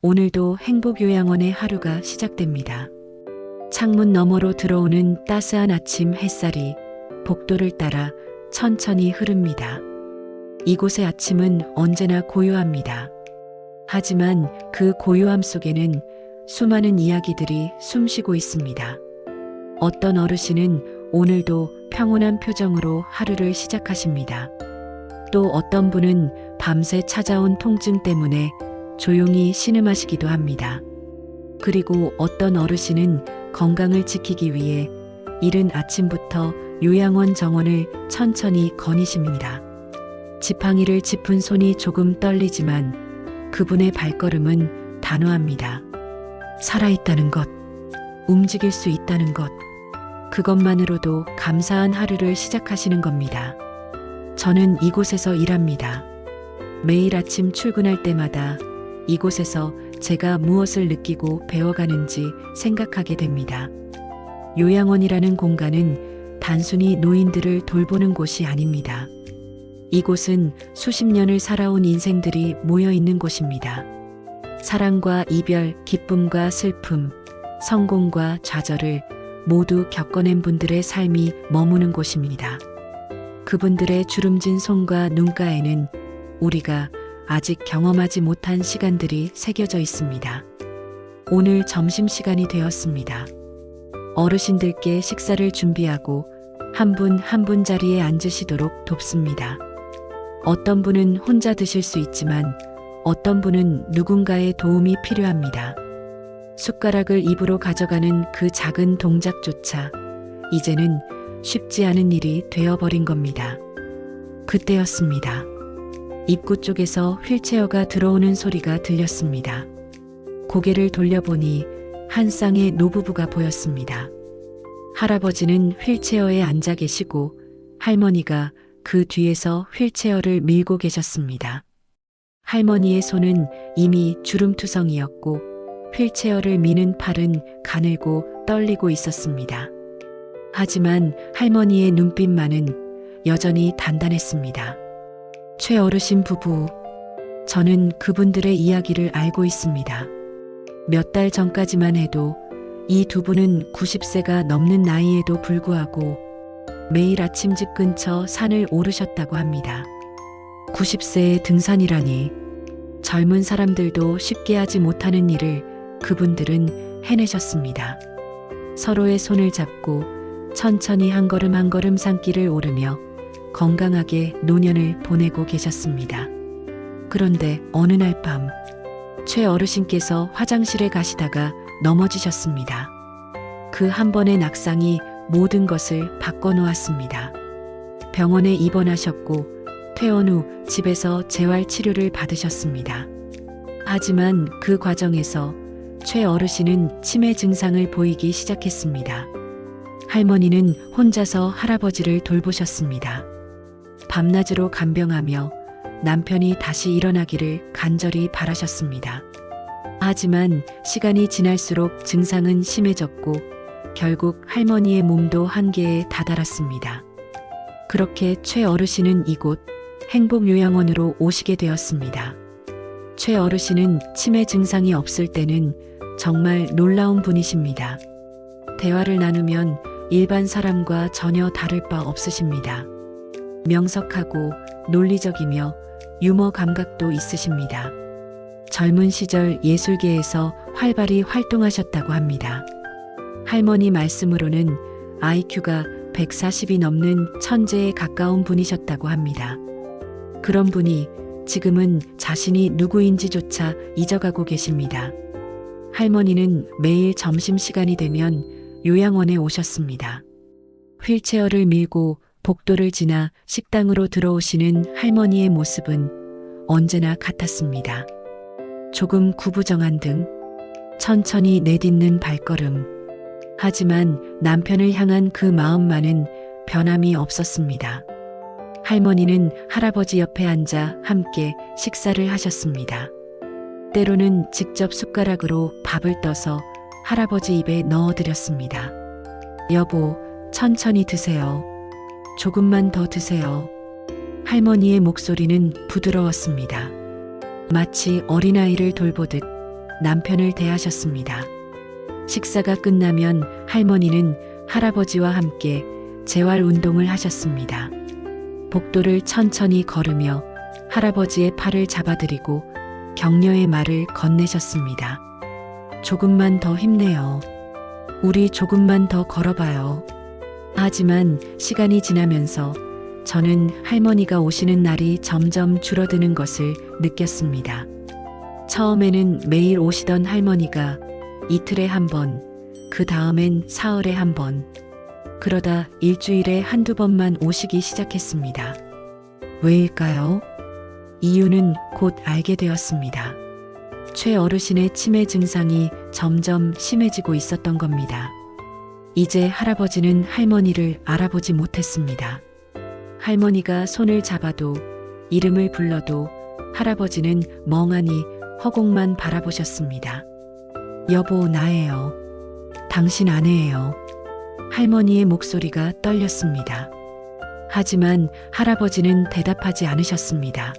오늘도 행복요양원의 하루가 시작됩니다. 창문 너머로 들어오는 따스한 아침 햇살이 복도를 따라 천천히 흐릅니다. 이곳의 아침은 언제나 고요합니다. 하지만 그 고요함 속에는 수많은 이야기들이 숨쉬고 있습니다. 어떤 어르신은 오늘도 평온한 표정으로 하루를 시작하십니다. 또 어떤 분은 밤새 찾아온 통증 때문에 조용히 신음하시기도 합니다. 그리고 어떤 어르신은 건강을 지키기 위해 이른 아침부터 요양원 정원을 천천히 거니십니다. 지팡이를 짚은 손이 조금 떨리지만 그분의 발걸음은 단호합니다. 살아있다는 것, 움직일 수 있다는 것, 그것만으로도 감사한 하루를 시작하시는 겁니다. 저는 이곳에서 일합니다. 매일 아침 출근할 때마다 이곳에서 제가 무엇을 느끼고 배워가는지 생각하게 됩니다. 요양원이라는 공간은 단순히 노인들을 돌보는 곳이 아닙니다. 이곳은 수십 년을 살아온 인생들이 모여 있는 곳입니다. 사랑과 이별, 기쁨과 슬픔, 성공과 좌절을 모두 겪어낸 분들의 삶이 머무는 곳입니다. 그분들의 주름진 손과 눈가에는 우리가 아직 경험하지 못한 시간들이 새겨져 있습니다. 오늘 점심시간이 되었습니다. 어르신들께 식사를 준비하고 한 분 한 분 자리에 앉으시도록 돕습니다. 어떤 분은 혼자 드실 수 있지만 어떤 분은 누군가의 도움이 필요합니다. 숟가락을 입으로 가져가는 그 작은 동작조차 이제는 쉽지 않은 일이 되어버린 겁니다. 그때였습니다. 입구 쪽에서 휠체어가 들어오는 소리가 들렸습니다. 고개를 돌려보니 한 쌍의 노부부가 보였습니다. 할아버지는 휠체어에 앉아 계시고 할머니가 그 뒤에서 휠체어를 밀고 계셨습니다. 할머니의 손은 이미 주름투성이었고 휠체어를 미는 팔은 가늘고 떨리고 있었습니다. 하지만 할머니의 눈빛만은 여전히 단단했습니다. 최 어르신 부부, 저는 그분들의 이야기를 알고 있습니다. 몇 달 전까지만 해도 이 두 분은 90세가 넘는 나이에도 불구하고 매일 아침 집 근처 산을 오르셨다고 합니다. 90세의 등산이라니, 젊은 사람들도 쉽게 하지 못하는 일을 그분들은 해내셨습니다. 서로의 손을 잡고 천천히 한 걸음 한 걸음 산길을 오르며 건강하게 노년을 보내고 계셨습니다. 그런데 어느 날 밤, 최 어르신께서 화장실에 가시다가 넘어지셨습니다. 그 한 번의 낙상이 모든 것을 바꿔놓았습니다. 병원에 입원하셨고 퇴원 후 집에서 재활 치료를 받으셨습니다. 하지만 그 과정에서 최 어르신은 치매 증상을 보이기 시작했습니다. 할머니는 혼자서 할아버지를 돌보셨습니다. 밤낮으로 간병하며 남편이 다시 일어나기를 간절히 바라셨습니다. 하지만 시간이 지날수록 증상은 심해졌고 결국 할머니의 몸도 한계에 다다랐습니다. 그렇게 최 어르신은 이곳 행복요양원으로 오시게 되었습니다. 최 어르신은 치매 증상이 없을 때는 정말 놀라운 분이십니다. 대화를 나누면 일반 사람과 전혀 다를 바 없으십니다. 명석하고 논리적이며 유머 감각도 있으십니다. 젊은 시절 예술계에서 활발히 활동하셨다고 합니다. 할머니 말씀으로는 IQ가 140이 넘는 천재에 가까운 분이셨다고 합니다. 그런 분이 지금은 자신이 누구인지조차 잊어가고 계십니다. 할머니는 매일 점심시간이 되면 요양원에 오셨습니다. 휠체어를 밀고 복도를 지나 식당으로 들어오시는 할머니의 모습은 언제나 같았습니다. 조금 구부정한 등, 천천히 내딛는 발걸음. 하지만 남편을 향한 그 마음만은 변함이 없었습니다. 할머니는 할아버지 옆에 앉아 함께 식사를 하셨습니다. 때로는 직접 숟가락으로 밥을 떠서 할아버지 입에 넣어드렸습니다. 여보, 천천히 드세요. 조금만 더 드세요. 할머니의 목소리는 부드러웠습니다. 마치 어린아이를 돌보듯 남편을 대하셨습니다. 식사가 끝나면 할머니는 할아버지와 함께 재활 운동을 하셨습니다. 복도를 천천히 걸으며 할아버지의 팔을 잡아드리고 격려의 말을 건네셨습니다. 조금만 더 힘내요. 우리 조금만 더 걸어봐요. 하지만 시간이 지나면서 저는 할머니가 오시는 날이 점점 줄어드는 것을 느꼈습니다. 처음에는 매일 오시던 할머니가 이틀에 한 번, 그 다음엔 사흘에 한 번, 그러다 일주일에 한두 번만 오시기 시작했습니다. 왜일까요? 이유는 곧 알게 되었습니다. 최 어르신의 치매 증상이 점점 심해지고 있었던 겁니다. 이제 할아버지는 할머니를 알아보지 못했습니다. 할머니가 손을 잡아도 이름을 불러도 할아버지는 멍하니 허공만 바라보셨습니다. 여보, 나예요. 당신 아내예요. 할머니의 목소리가 떨렸습니다. 하지만 할아버지는 대답하지 않으셨습니다.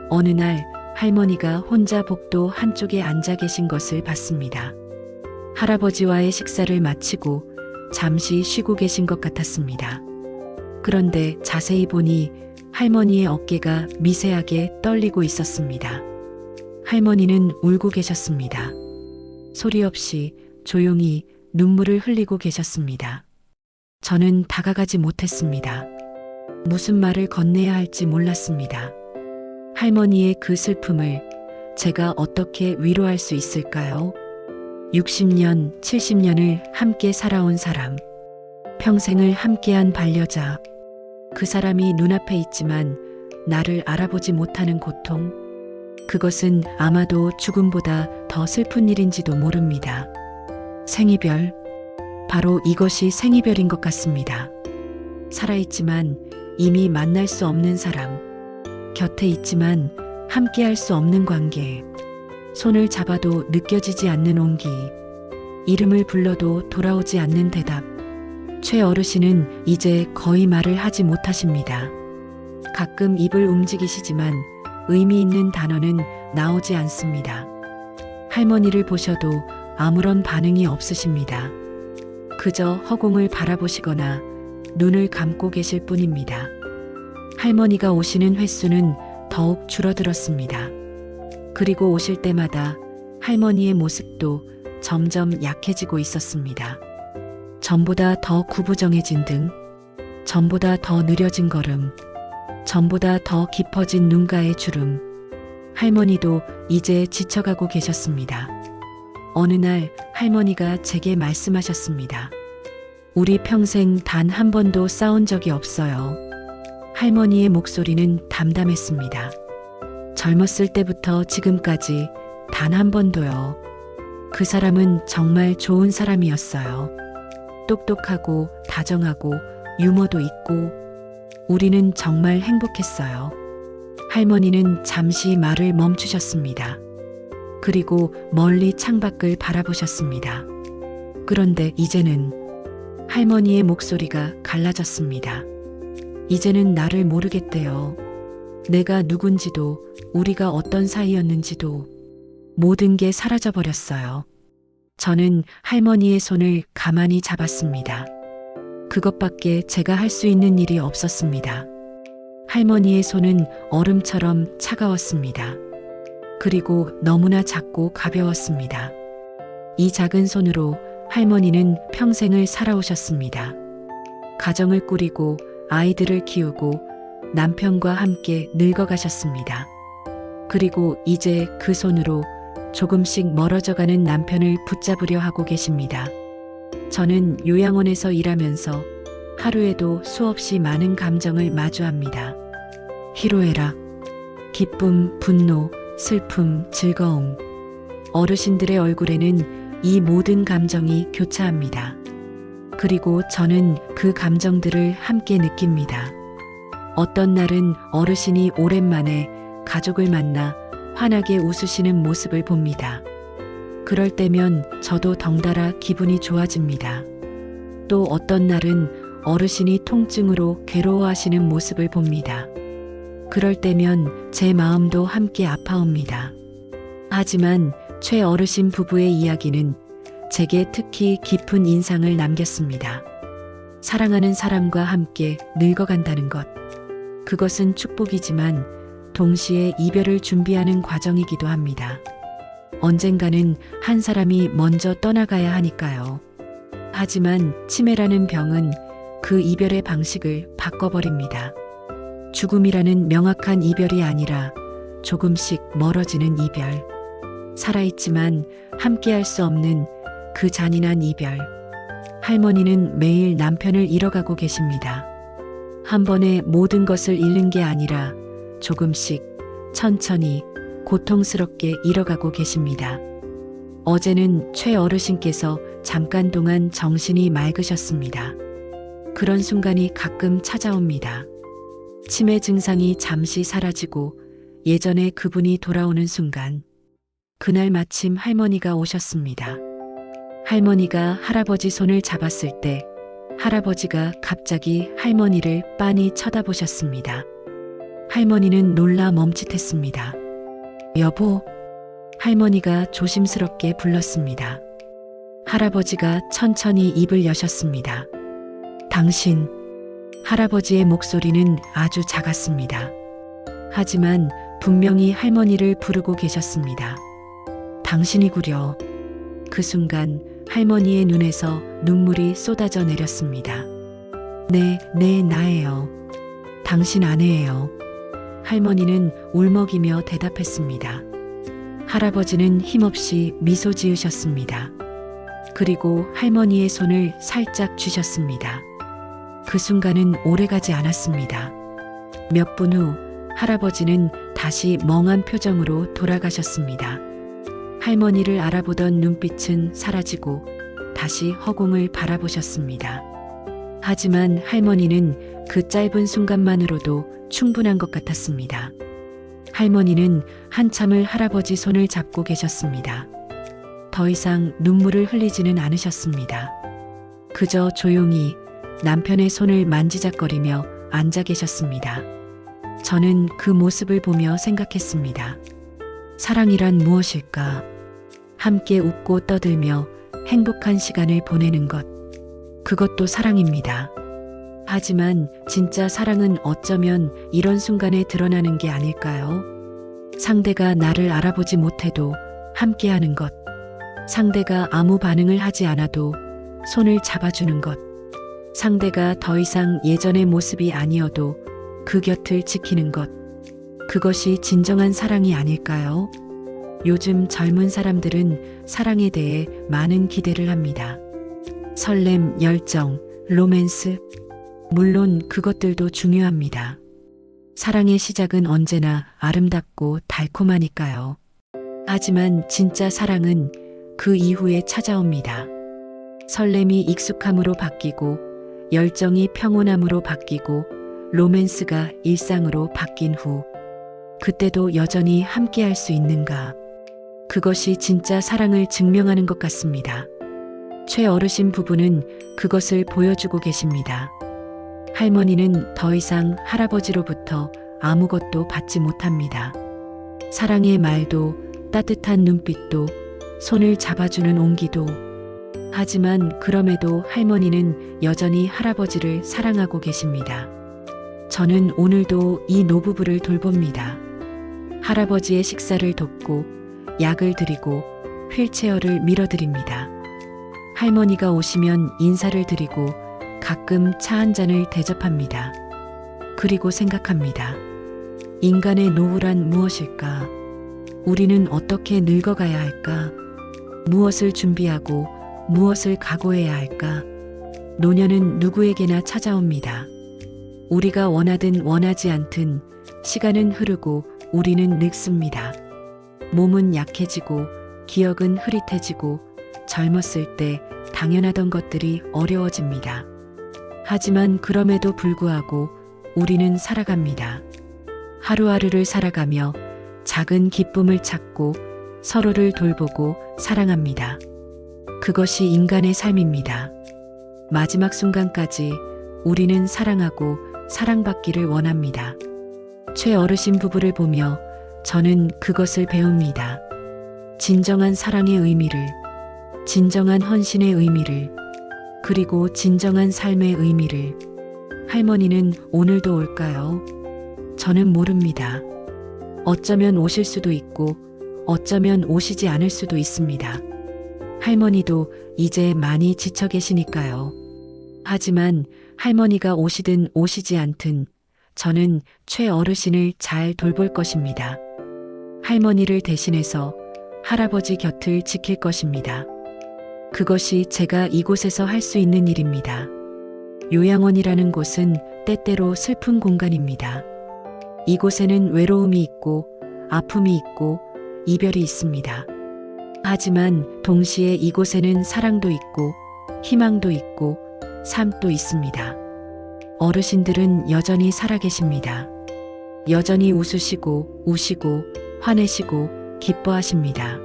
어느 날 할머니가 혼자 복도 한쪽에 앉아 계신 것을 봤습니다. 할아버지와의 식사를 마치고 잠시 쉬고 계신 것 같았습니다. 그런데 자세히 보니 할머니의 어깨가 미세하게 떨리고 있었습니다. 할머니는 울고 계셨습니다. 소리 없이 조용히 눈물을 흘리고 계셨습니다. 저는 다가가지 못했습니다. 무슨 말을 건네야 할지 몰랐습니다. 할머니의 그 슬픔을 제가 어떻게 위로할 수 있을까요? 60년, 70년을 함께 살아온 사람, 평생을 함께한 반려자, 그 사람이 눈앞에 있지만 나를 알아보지 못하는 고통, 그것은 아마도 죽음보다 더 슬픈 일인지도 모릅니다. 생이별, 바로 이것이 생이별인 것 같습니다. 살아있지만 이미 만날 수 없는 사람, 곁에 있지만 함께할 수 없는 관계, 손을 잡아도 느껴지지 않는 온기, 이름을 불러도 돌아오지 않는 대답. 최 어르신은 이제 거의 말을 하지 못하십니다. 가끔 입을 움직이시지만 의미 있는 단어는 나오지 않습니다. 할머니를 보셔도 아무런 반응이 없으십니다. 그저 허공을 바라보시거나 눈을 감고 계실 뿐입니다. 할머니가 오시는 횟수는 더욱 줄어들었습니다. 그리고 오실 때마다 할머니의 모습도 점점 약해지고 있었습니다. 전보다 더 구부정해진 등, 전보다 더 느려진 걸음, 전보다 더 깊어진 눈가의 주름. 할머니도 이제 지쳐가고 계셨습니다. 어느 날 할머니가 제게 말씀하셨습니다. 우리 평생 단 한 번도 싸운 적이 없어요. 할머니의 목소리는 담담했습니다. 젊었을 때부터 지금까지 단 한 번도요. 그 사람은 정말 좋은 사람이었어요. 똑똑하고 다정하고 유머도 있고 우리는 정말 행복했어요. 할머니는 잠시 말을 멈추셨습니다. 그리고 멀리 창밖을 바라보셨습니다. 그런데 이제는 할머니의 목소리가 갈라졌습니다. 이제는 나를 모르겠대요. 내가 누군지도 우리가 어떤 사이였는지도 모든 게 사라져버렸어요. 저는 할머니의 손을 가만히 잡았습니다. 그것밖에 제가 할 수 있는 일이 없었습니다. 할머니의 손은 얼음처럼 차가웠습니다. 그리고 너무나 작고 가벼웠습니다. 이 작은 손으로 할머니는 평생을 살아오셨습니다. 가정을 꾸리고 아이들을 키우고 남편과 함께 늙어가셨습니다. 그리고 이제 그 손으로 조금씩 멀어져가는 남편을 붙잡으려 하고 계십니다. 저는 요양원에서 일하면서 하루에도 수없이 많은 감정을 마주합니다. 희로애락, 기쁨, 분노, 슬픔, 즐거움. 어르신들의 얼굴에는 이 모든 감정이 교차합니다. 그리고 저는 그 감정들을 함께 느낍니다. 어떤 날은 어르신이 오랜만에 가족을 만나 환하게 웃으시는 모습을 봅니다. 그럴 때면 저도 덩달아 기분이 좋아집니다. 또 어떤 날은 어르신이 통증으로 괴로워하시는 모습을 봅니다. 그럴 때면 제 마음도 함께 아파옵니다. 하지만 최 어르신 부부의 이야기는 제게 특히 깊은 인상을 남겼습니다. 사랑하는 사람과 함께 늙어간다는 것. 그것은 축복이지만 동시에 이별을 준비하는 과정이기도 합니다. 언젠가는 한 사람이 먼저 떠나가야 하니까요. 하지만 치매라는 병은 그 이별의 방식을 바꿔버립니다. 죽음이라는 명확한 이별이 아니라 조금씩 멀어지는 이별. 살아있지만 함께할 수 없는 그 잔인한 이별. 할머니는 매일 남편을 잃어가고 계십니다. 한 번에 모든 것을 잃는 게 아니라 조금씩 천천히 고통스럽게 잃어가고 계십니다. 어제는 최 어르신께서 잠깐 동안 정신이 맑으셨습니다. 그런 순간이 가끔 찾아옵니다. 치매 증상이 잠시 사라지고 예전에 그분이 돌아오는 순간. 그날 마침 할머니가 오셨습니다. 할머니가 할아버지 손을 잡았을 때 할아버지가 갑자기 할머니를 빤히 쳐다보셨습니다. 할머니는 놀라 멈칫했습니다. 여보, 할머니가 조심스럽게 불렀습니다. 할아버지가 천천히 입을 여셨습니다. 당신. 할아버지의 목소리는 아주 작았습니다. 하지만 분명히 할머니를 부르고 계셨습니다. 당신이구려. 그 순간 할머니의 눈에서 눈물이 쏟아져 내렸습니다. 네, 나예요. 당신 아내예요. 할머니는 울먹이며 대답했습니다. 할아버지는 힘없이 미소 지으셨습니다. 그리고 할머니의 손을 살짝 쥐셨습니다. 그 순간은 오래가지 않았습니다. 몇 분 후 할아버지는 다시 멍한 표정으로 돌아가셨습니다. 할머니를 알아보던 눈빛은 사라지고 다시 허공을 바라보셨습니다. 하지만 할머니는 그 짧은 순간만으로도 충분한 것 같았습니다. 할머니는 한참을 할아버지 손을 잡고 계셨습니다. 더 이상 눈물을 흘리지는 않으셨습니다. 그저 조용히 남편의 손을 만지작거리며 앉아 계셨습니다. 저는 그 모습을 보며 생각했습니다. 사랑이란 무엇일까? 함께 웃고 떠들며 행복한 시간을 보내는 것. 그것도 사랑입니다. 하지만 진짜 사랑은 어쩌면 이런 순간에 드러나는 게 아닐까요? 상대가 나를 알아보지 못해도 함께하는 것. 상대가 아무 반응을 하지 않아도 손을 잡아주는 것. 상대가 더 이상 예전의 모습이 아니어도 그 곁을 지키는 것. 그것이 진정한 사랑이 아닐까요? 요즘 젊은 사람들은 사랑에 대해 많은 기대를 합니다. 설렘, 열정, 로맨스. 물론 그것들도 중요합니다. 사랑의 시작은 언제나 아름답고 달콤하니까요. 하지만 진짜 사랑은 그 이후에 찾아옵니다. 설렘이 익숙함으로 바뀌고, 열정이 평온함으로 바뀌고, 로맨스가 일상으로 바뀐 후, 그때도 여전히 함께할 수 있는가? 그것이 진짜 사랑을 증명하는 것 같습니다. 최 어르신 부부는 그것을 보여주고 계십니다. 할머니는 더 이상 할아버지로부터 아무것도 받지 못합니다. 사랑의 말도, 따뜻한 눈빛도, 손을 잡아주는 온기도. 하지만 그럼에도 할머니는 여전히 할아버지를 사랑하고 계십니다. 저는 오늘도 이 노부부를 돌봅니다. 할아버지의 식사를 돕고, 약을 드리고, 휠체어를 밀어드립니다. 할머니가 오시면 인사를 드리고 가끔 차 한 잔을 대접합니다. 그리고 생각합니다. 인간의 노후란 무엇일까? 우리는 어떻게 늙어가야 할까? 무엇을 준비하고 무엇을 각오해야 할까? 노년은 누구에게나 찾아옵니다. 우리가 원하든 원하지 않든 시간은 흐르고 우리는 늙습니다. 몸은 약해지고 기억은 흐릿해지고 젊었을 때 당연하던 것들이 어려워집니다. 하지만 그럼에도 불구하고 우리는 살아갑니다. 하루하루를 살아가며 작은 기쁨을 찾고 서로를 돌보고 사랑합니다. 그것이 인간의 삶입니다. 마지막 순간까지 우리는 사랑하고 사랑받기를 원합니다. 최 어르신 부부를 보며 저는 그것을 배웁니다. 진정한 사랑의 의미를, 진정한 헌신의 의미를, 그리고 진정한 삶의 의미를. 할머니는 오늘도 올까요? 저는 모릅니다. 어쩌면 오실 수도 있고, 어쩌면 오시지 않을 수도 있습니다. 할머니도 이제 많이 지쳐 계시니까요. 하지만 할머니가 오시든 오시지 않든 저는 최 어르신을 잘 돌볼 것입니다. 할머니를 대신해서 할아버지 곁을 지킬 것입니다. 그것이 제가 이곳에서 할 수 있는 일입니다. 요양원이라는 곳은 때때로 슬픈 공간입니다. 이곳에는 외로움이 있고 아픔이 있고 이별이 있습니다. 하지만 동시에 이곳에는 사랑도 있고 희망도 있고 삶도 있습니다. 어르신들은 여전히 살아계십니다. 여전히 웃으시고 우시고 화내시고 기뻐하십니다.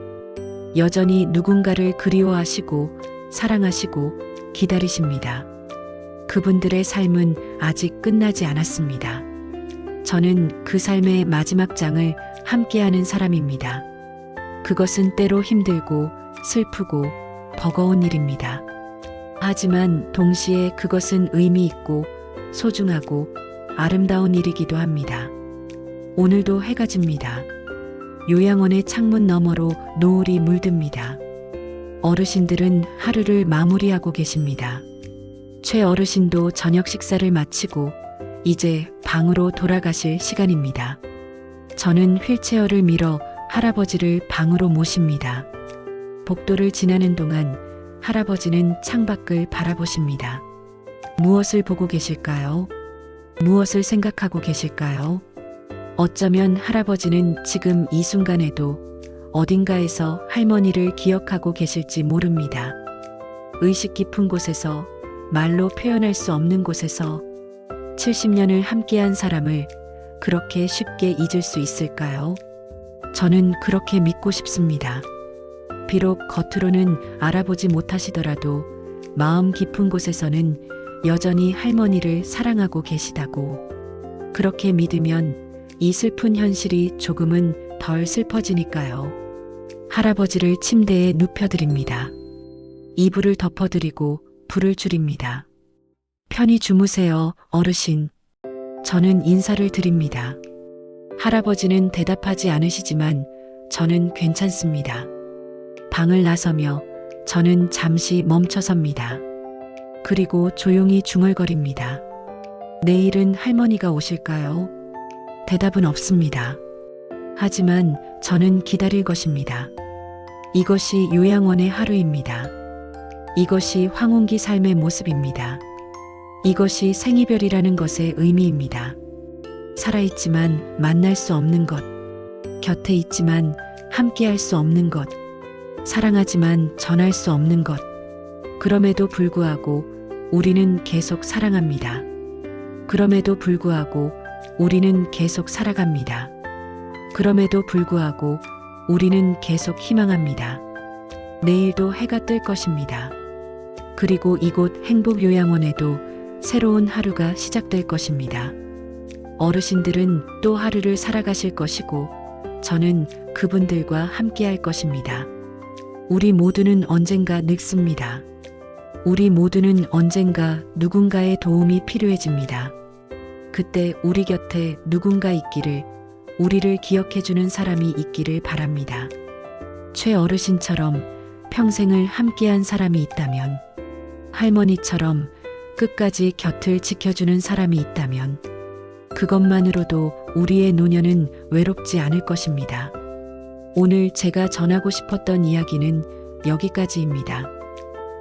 여전히 누군가를 그리워하시고 사랑하시고 기다리십니다. 그분들의 삶은 아직 끝나지 않았습니다. 저는 그 삶의 마지막 장을 함께하는 사람입니다. 그것은 때로 힘들고 슬프고 버거운 일입니다. 하지만 동시에 그것은 의미 있고 소중하고 아름다운 일이기도 합니다. 오늘도 해가 집니다. 요양원의 창문 너머로 노을이 물듭니다. 어르신들은 하루를 마무리하고 계십니다. 최 어르신도 저녁 식사를 마치고 이제 방으로 돌아가실 시간입니다. 저는 휠체어를 밀어 할아버지를 방으로 모십니다. 복도를 지나는 동안 할아버지는 창밖을 바라보십니다. 무엇을 보고 계실까요? 무엇을 생각하고 계실까요? 어쩌면 할아버지는 지금 이 순간에도 어딘가에서 할머니를 기억하고 계실지 모릅니다. 의식 깊은 곳에서, 말로 표현할 수 없는 곳에서 70년을 함께한 사람을 그렇게 쉽게 잊을 수 있을까요? 저는 그렇게 믿고 싶습니다. 비록 겉으로는 알아보지 못하시더라도 마음 깊은 곳에서는 여전히 할머니를 사랑하고 계시다고. 그렇게 믿으면 이 슬픈 현실이 조금은 덜 슬퍼지니까요. 할아버지를 침대에 눕혀드립니다. 이불을 덮어드리고 불을 줄입니다. 편히 주무세요, 어르신. 저는 인사를 드립니다. 할아버지는 대답하지 않으시지만 저는 괜찮습니다. 방을 나서며 저는 잠시 멈춰섭니다. 그리고 조용히 중얼거립니다. 내일은 할머니가 오실까요? 대답은 없습니다. 하지만 저는 기다릴 것입니다. 이것이 요양원의 하루입니다. 이것이 황혼기 삶의 모습입니다. 이것이 생이별이라는 것의 의미입니다. 살아있지만 만날 수 없는 것, 곁에 있지만 함께할 수 없는 것, 사랑하지만 전할 수 없는 것. 그럼에도 불구하고 우리는 계속 사랑합니다. 그럼에도 불구하고 우리는 계속 살아갑니다. 그럼에도 불구하고 우리는 계속 희망합니다. 내일도 해가 뜰 것입니다. 그리고 이곳 행복요양원에도 새로운 하루가 시작될 것입니다. 어르신들은 또 하루를 살아가실 것이고 저는 그분들과 함께할 것입니다. 우리 모두는 언젠가 늙습니다. 우리 모두는 언젠가 누군가의 도움이 필요해집니다. 그때 우리 곁에 누군가 있기를, 우리를 기억해주는 사람이 있기를 바랍니다. 최 어르신처럼 평생을 함께한 사람이 있다면, 할머니처럼 끝까지 곁을 지켜주는 사람이 있다면, 그것만으로도 우리의 노년은 외롭지 않을 것입니다. 오늘 제가 전하고 싶었던 이야기는 여기까지입니다.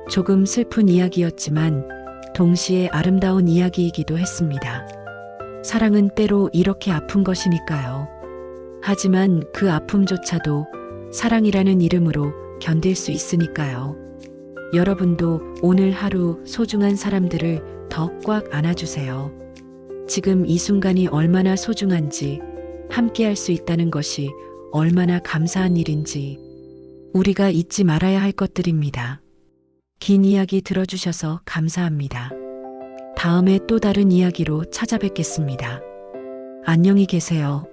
조금 슬픈 이야기였지만 동시에 아름다운 이야기이기도 했습니다. 사랑은 때로 이렇게 아픈 것이니까요. 하지만 그 아픔조차도 사랑이라는 이름으로 견딜 수 있으니까요. 여러분도 오늘 하루 소중한 사람들을 더 꽉 안아주세요. 지금 이 순간이 얼마나 소중한지, 함께할 수 있다는 것이 얼마나 감사한 일인지 우리가 잊지 말아야 할 것들입니다. 긴 이야기 들어주셔서 감사합니다. 다음에 또 다른 이야기로 찾아뵙겠습니다. 안녕히 계세요.